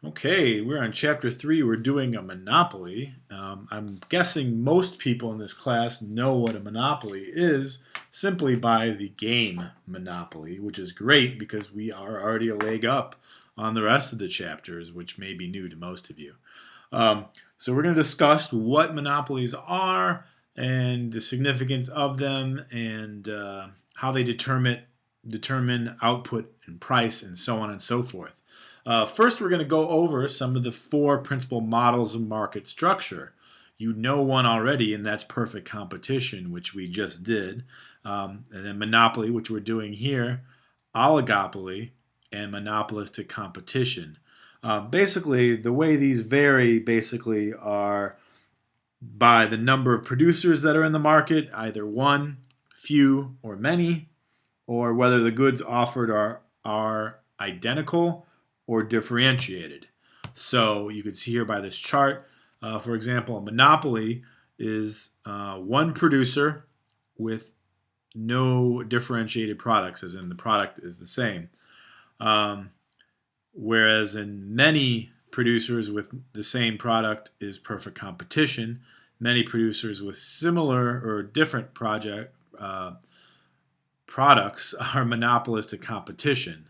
Okay, we're on chapter 3. We're doing a monopoly. I'm guessing most people in this class know what a monopoly is simply by the game Monopoly, which is great because we are already a leg up on the rest of the chapters, which may be new to most of you. So we're going to discuss what monopolies are and the significance of them and how they determine output and price and so on and so forth. First, we're going to go over some of the 4 principal models of market structure. You know one already, and that's perfect competition, which we just did. And then monopoly, which we're doing here, oligopoly, and monopolistic competition. Basically, the way these vary basically are by the number of producers that are in the market, either one, few, or many, or whether the goods offered are identical or differentiated. So you can see here by this chart, for example, a monopoly is one producer with no differentiated products, as in the product is the same. Whereas in many producers with the same product is perfect competition. Many producers with similar or different products are monopolistic competition.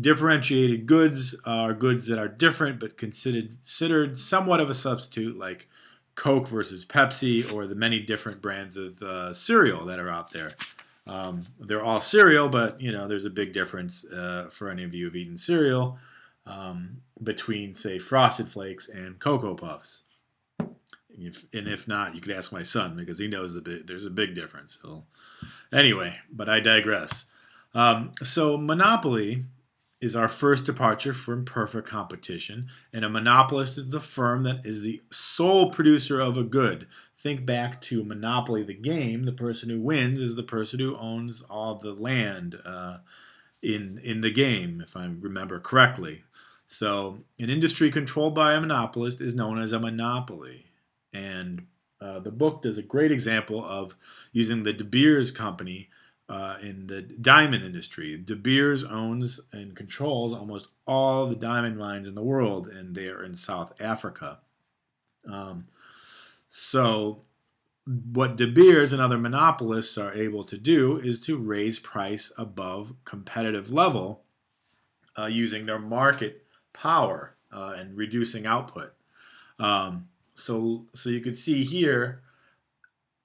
Differentiated goods are goods that are different but considered somewhat of a substitute, like Coke versus Pepsi, or the many different brands of cereal that are out there. They're all cereal, but there's a big difference for any of you who've eaten cereal between, say, Frosted Flakes and Cocoa Puffs. If not, you could ask my son because he knows there's a big difference. Anyway, but I digress. So monopoly is our first departure from perfect competition, and a monopolist is the firm that is the sole producer of a good. Think back to Monopoly the game. The person who wins is the person who owns all the land in the game, if I remember correctly. So an industry controlled by a monopolist is known as a monopoly. And the book does a great example of using the De Beers company in the diamond industry. De Beers owns and controls almost all the diamond mines in the world, and they are in South Africa. So what De Beers and other monopolists are able to do is to raise price above competitive level using their market power and reducing output. So you can see here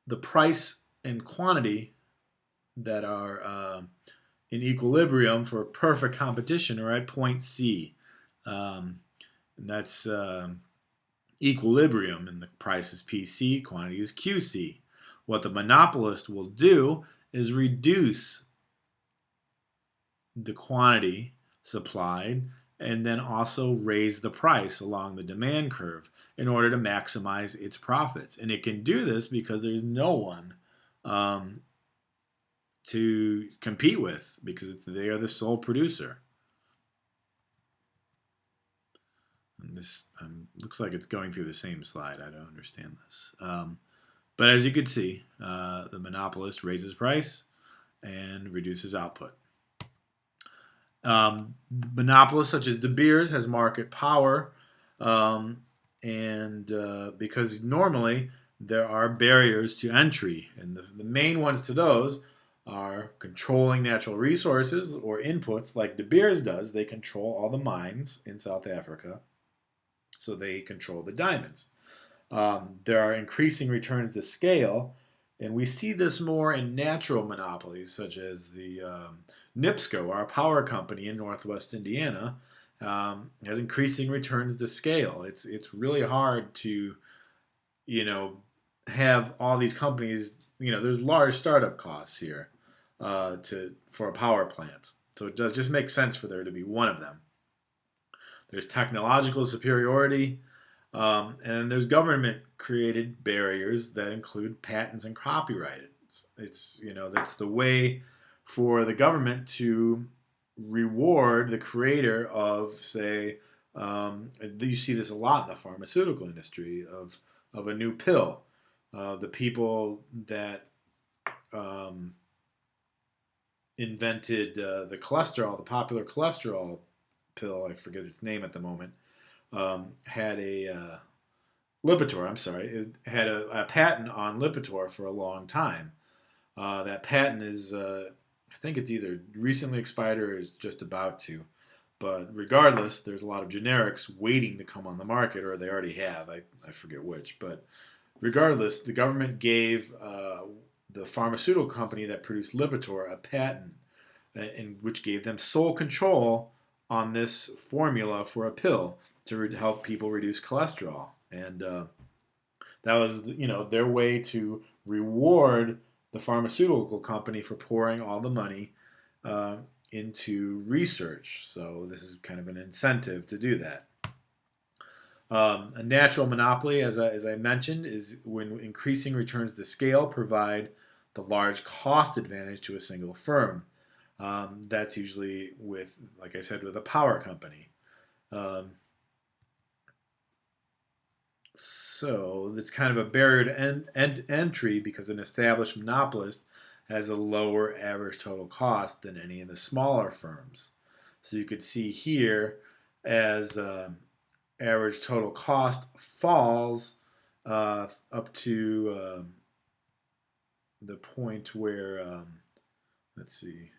the price and quantity that are in equilibrium for perfect competition are at point C. And that's equilibrium, and the price is PC, quantity is QC. What the monopolist will do is reduce the quantity supplied and then also raise the price along the demand curve in order to maximize its profits. And it can do this because there's no one to compete with because they are the sole producer. And this looks like it's going through the same slide. I don't understand this. But as you can see, the monopolist raises price and reduces output. Monopolists such as De Beers has market power, and because normally there are barriers to entry, and the main ones to those are controlling natural resources or inputs like De Beers does. They control all the mines in South Africa, so they control the diamonds. There are increasing returns to scale, and we see this more in natural monopolies, such as the NIPSCO, our power company in Northwest Indiana, has increasing returns to scale. It's really hard to, have all these companies. There's large startup costs here for a power plant, so it does just make sense for there to be one of them. There's technological superiority. And there's government-created barriers that include patents and copyright. It's that's the way for the government to reward the creator of, say, you see this a lot in the pharmaceutical industry of a new pill. The people that invented the popular cholesterol pill, I forget its name at the moment, had a Lipitor, I'm sorry, it had a patent on Lipitor for a long time. That patent is, I think it's either recently expired or is just about to. But regardless, there's a lot of generics waiting to come on the market, or they already have. I forget which. But regardless, the government gave the pharmaceutical company that produced Lipitor a patent, which gave them sole control on this formula for a pill to help people reduce cholesterol. And that was, their way to reward the pharmaceutical company for pouring all the money into research. So this is kind of an incentive to do that. A natural monopoly, as I mentioned, is when increasing returns to scale provide the large cost advantage to a single firm. That's usually with, like I said, with a power company. So it's kind of a barrier to entry because an established monopolist has a lower average total cost than any of the smaller firms. So you could see here as average total cost falls up to the point where, let's see,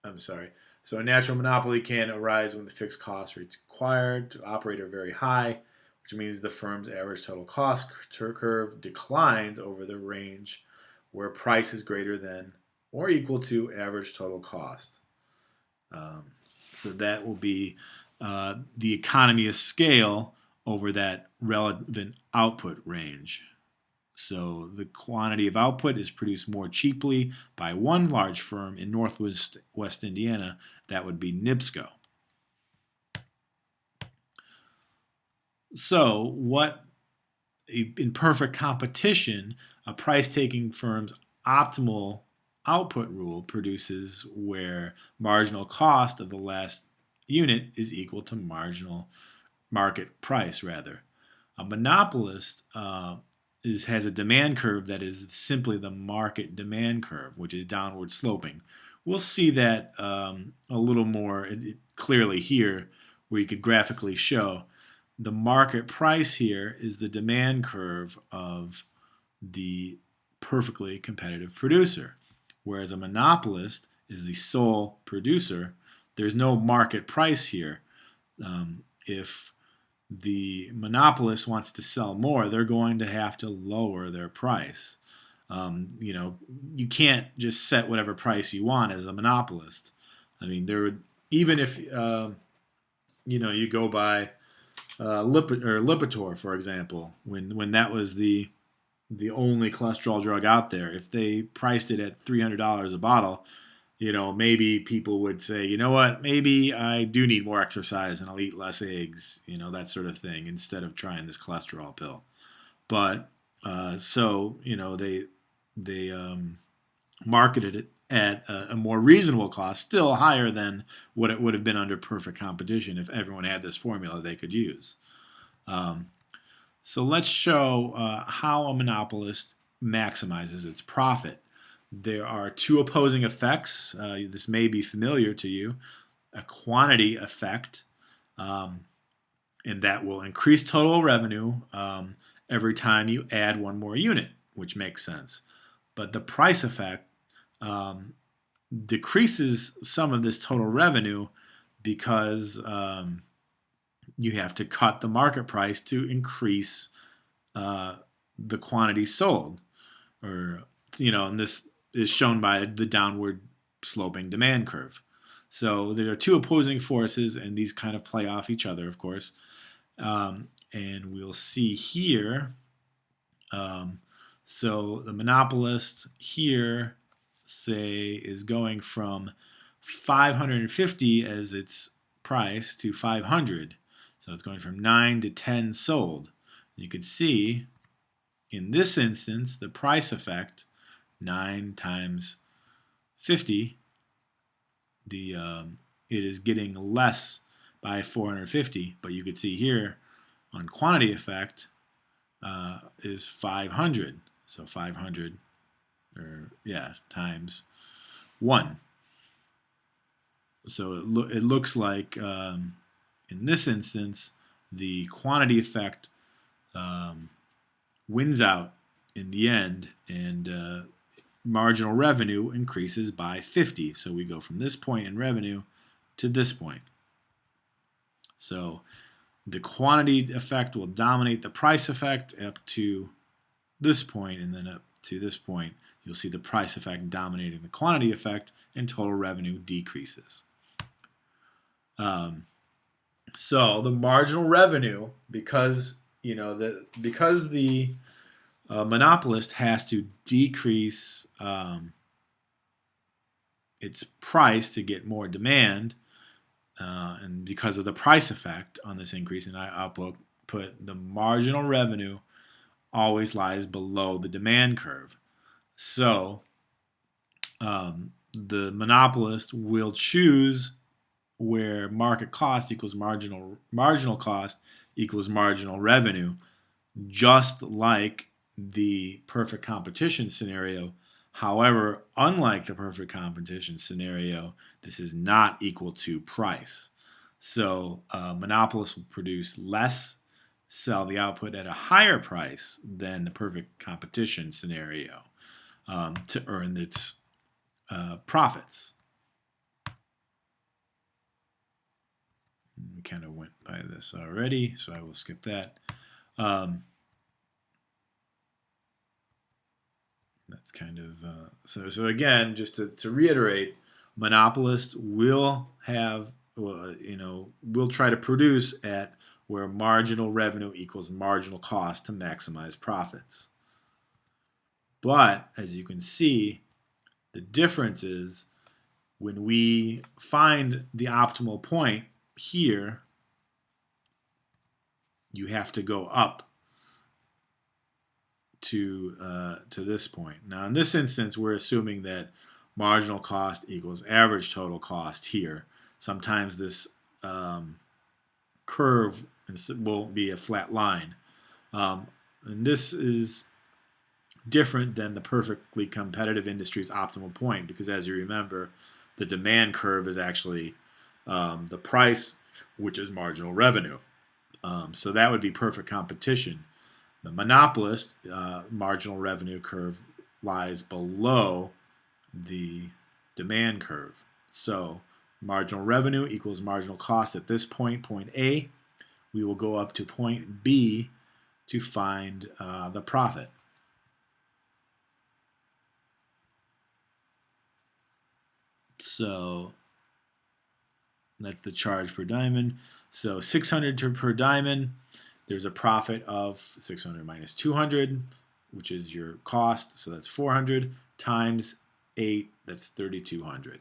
I'm sorry. So a natural monopoly can arise when the fixed costs required to operate are very high, which means the firm's average total cost curve declines over the range where price is greater than or equal to average total cost. So that will be the economy of scale over that relevant output range. So the quantity of output is produced more cheaply by one large firm in Northwest Indiana. That would be NIPSCO. So what in perfect competition, a price-taking firm's optimal output rule produces where marginal cost of the last unit is equal to marginal market price, rather. A monopolist has a demand curve that is simply the market demand curve, which is downward sloping. We'll see that a little more clearly here, where you could graphically show the market price here is the demand curve of the perfectly competitive producer, whereas a monopolist is the sole producer. There's no market price here. If the monopolist wants to sell more, they're going to have to lower their price. You can't just set whatever price you want as a monopolist. I mean, even if you go by Lipitor, for example, when that was the only cholesterol drug out there, if they priced it at $300 a bottle, maybe people would say, you know what, maybe I do need more exercise and I'll eat less eggs, that sort of thing, instead of trying this cholesterol pill. But they marketed it at a more reasonable cost, still higher than what it would have been under perfect competition if everyone had this formula they could use. So let's show how a monopolist maximizes its profit. There are two opposing effects. This may be familiar to you. A quantity effect, and that will increase total revenue every time you add one more unit, which makes sense. But the price effect decreases some of this total revenue because you have to cut the market price to increase the quantity sold, and this is shown by the downward sloping demand curve. So there are two opposing forces, and these kind of play off each other, of course. And we'll see here. So the monopolist here, say, is going from 550 as its price to 500. So it's going from 9 to 10 sold. You could see in this instance the price effect, 9 times 50, it is getting less by 450, but you could see here on quantity effect is 500. So 500 times 1. So it looks like in this instance, the quantity effect wins out in the end, and marginal revenue increases by 50. So we go from this point in revenue to this point. So the quantity effect will dominate the price effect up to this point, and then up to this point, you'll see the price effect dominating the quantity effect, and total revenue decreases. So the marginal revenue, because the monopolist has to decrease its price to get more demand, and because of the price effect on this increase in output, the marginal revenue always lies below the demand curve. So the monopolist will choose where market cost equals marginal cost equals marginal revenue, just like the perfect competition scenario. However, unlike the perfect competition scenario, this is not equal to price. So monopolists will produce less, sell the output at a higher price than the perfect competition scenario to earn its profits. We kind of went by this already, so I will skip that. That's kind of so again, just to reiterate, monopolists will will try to produce at where marginal revenue equals marginal cost to maximize profits. But as you can see, the difference is when we find the optimal point here, you have to go up to this point. Now, in this instance, we're assuming that marginal cost equals average total cost here. Sometimes this curve won't be a flat line. And this is different than the perfectly competitive industry's optimal point, because as you remember, the demand curve is actually the price, which is marginal revenue. So that would be perfect competition. The monopolist marginal revenue curve lies below the demand curve. So marginal revenue equals marginal cost at this point, point A. We will go up to point B to find the profit. So that's the charge per diamond. So 600 per diamond, there's a profit of 600 minus 200, which is your cost. So that's 400 times 8, that's 3,200.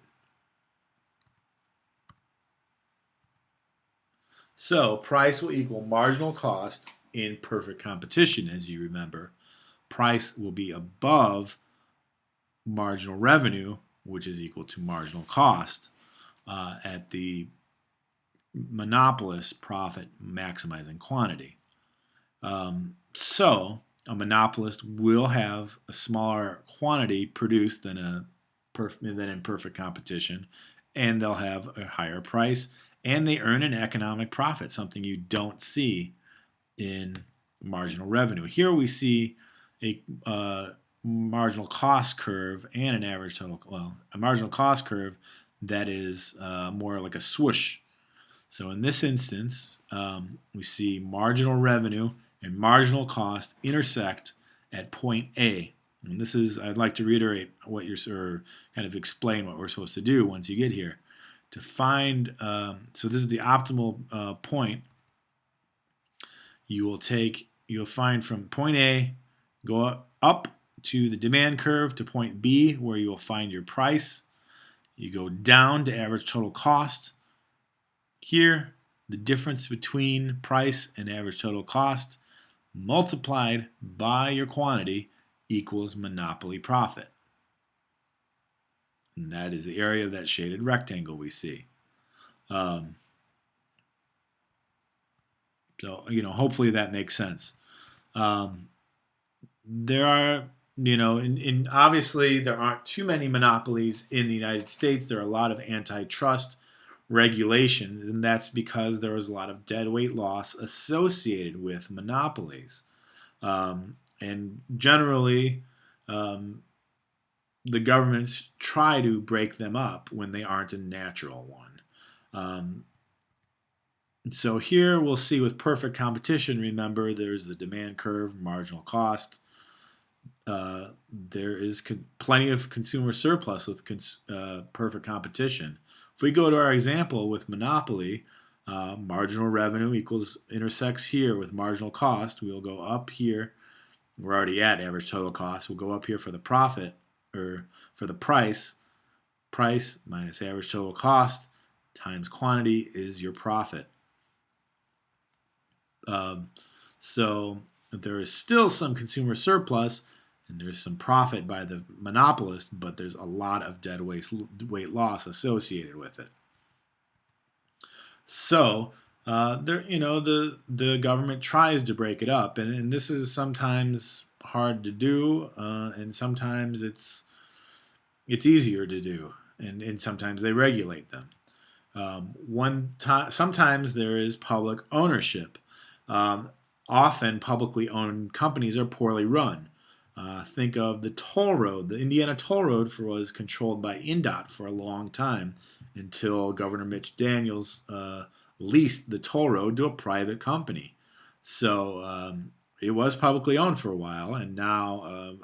So price will equal marginal cost in perfect competition, as you remember. Price will be above marginal revenue, which is equal to marginal cost at the monopolist profit maximizing quantity. So a monopolist will have a smaller quantity produced than in perfect competition, and they'll have a higher price, and they earn an economic profit, something you don't see in marginal revenue. Here we see a marginal cost curve and an average total, a marginal cost curve that is more like a swoosh. So in this instance, we see marginal revenue and marginal cost intersect at point A. And this is, I'd like to reiterate what or kind of explain what we're supposed to do once you get here. To find, so this is the optimal point. You'll find from point A, go up to the demand curve to point B, where you will find your price. You go down to average total cost. Here, the difference between price and average total cost multiplied by your quantity equals monopoly profit. And that is the area of that shaded rectangle we see. So, hopefully that makes sense. There are, obviously there aren't too many monopolies in the United States. There are a lot of antitrust regulation, and that's because there was a lot of deadweight loss associated with monopolies. And generally, um, the governments try to break them up when they aren't a natural one. So here we'll see with perfect competition, remember there's the demand curve, marginal cost. There is plenty of consumer surplus with perfect competition. If we go to our example with monopoly, marginal revenue intersects here with marginal cost. We'll go up here. We're already at average total cost. We'll go up here for the profit, or for the price. Price minus average total cost times quantity is your profit. So there is still some consumer surplus, and there's some profit by the monopolist, but there's a lot of dead weight loss associated with it. So the government tries to break it up, and this is sometimes hard to do, and sometimes it's easier to do, and sometimes they regulate them. Sometimes there is public ownership. Often publicly owned companies are poorly run. Think of the toll road. The Indiana toll road was controlled by INDOT for a long time until Governor Mitch Daniels leased the toll road to a private company. So it was publicly owned for a while, and now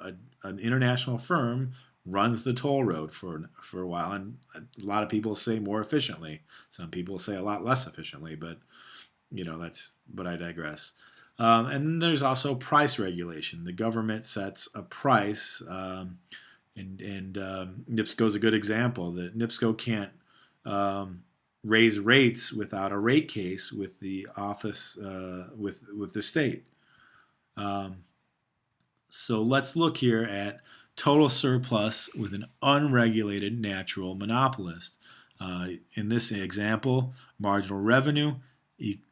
an international firm runs the toll road for a while. And a lot of people say more efficiently. Some people say a lot less efficiently, but but I digress. And then there's also price regulation. The government sets a price, and NIPSCO is a good example. That NIPSCO can't raise rates without a rate case with the office with the state. So let's look here at total surplus with an unregulated natural monopolist. In this example, marginal revenue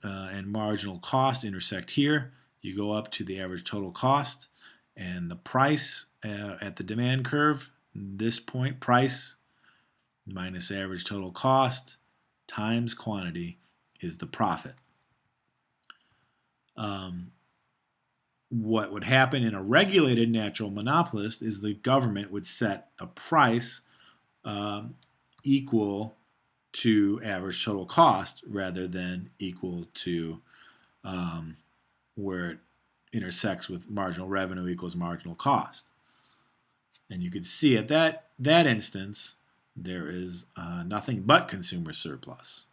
and marginal cost intersect here. You go up to the average total cost, and the price at the demand curve, this point, price minus average total cost times quantity is the profit. What would happen in a regulated natural monopolist is the government would set a price equal to average total cost rather than equal to where it intersects with marginal revenue equals marginal cost. And you can see at that instance there is nothing but consumer surplus.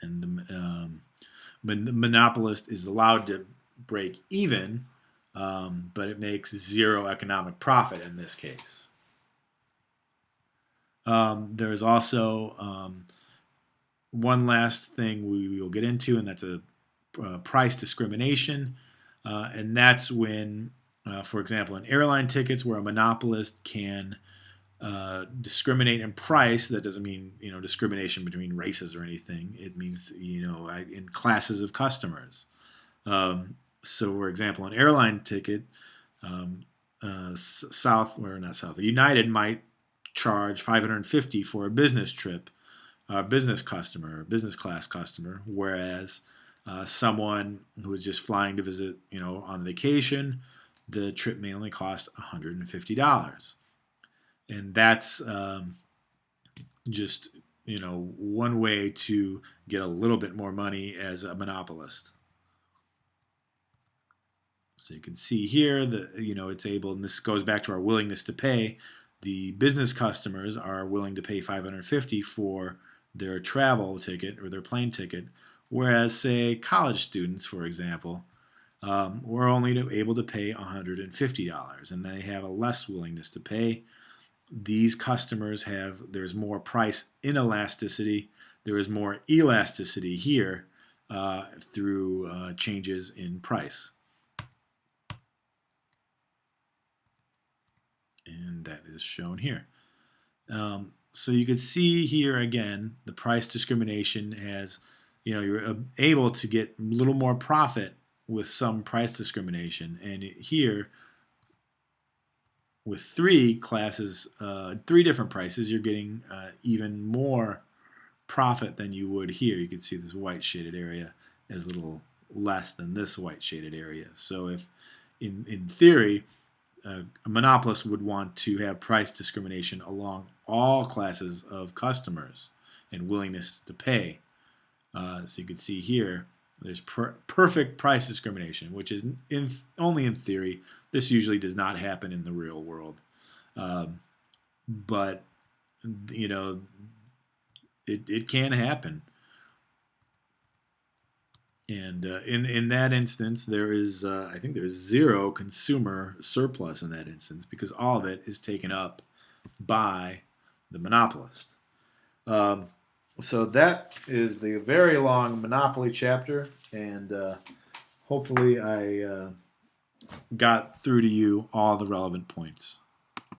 And the monopolist is allowed to break even, but it makes zero economic profit in this case. There's also one last thing we will get into, and that's a price discrimination. And that's when, for example, in airline tickets where a monopolist can discriminate in price. That doesn't mean discrimination between races or anything. It means in classes of customers. So, for example, an airline ticket, United might charge $550 for a business trip, business class customer, whereas someone who is just flying to visit, on vacation, the trip may only cost $150. And that's just, one way to get a little bit more money as a monopolist. So you can see here that, it's able, and this goes back to our willingness to pay. The business customers are willing to pay $550 for their travel ticket or their plane ticket, whereas, say, college students, for example, were only able to pay $150, and they have a less willingness to pay. These customers there's more price inelasticity. There is more elasticity here through changes in price. And that is shown here. So you can see here again, the price discrimination has, you're able to get a little more profit with some price discrimination. And here, with three classes, three different prices, you're getting even more profit than you would here. You can see this white shaded area is a little less than this white shaded area. So if in theory, a monopolist would want to have price discrimination along all classes of customers and willingness to pay. So you can see here, there's perfect price discrimination, which is only in theory. This usually does not happen in the real world. But, you know, it can happen. And in that instance, there is, I think there's zero consumer surplus in that instance because all of it is taken up by the monopolist. So that is the very long monopoly chapter, and hopefully I got through to you all the relevant points.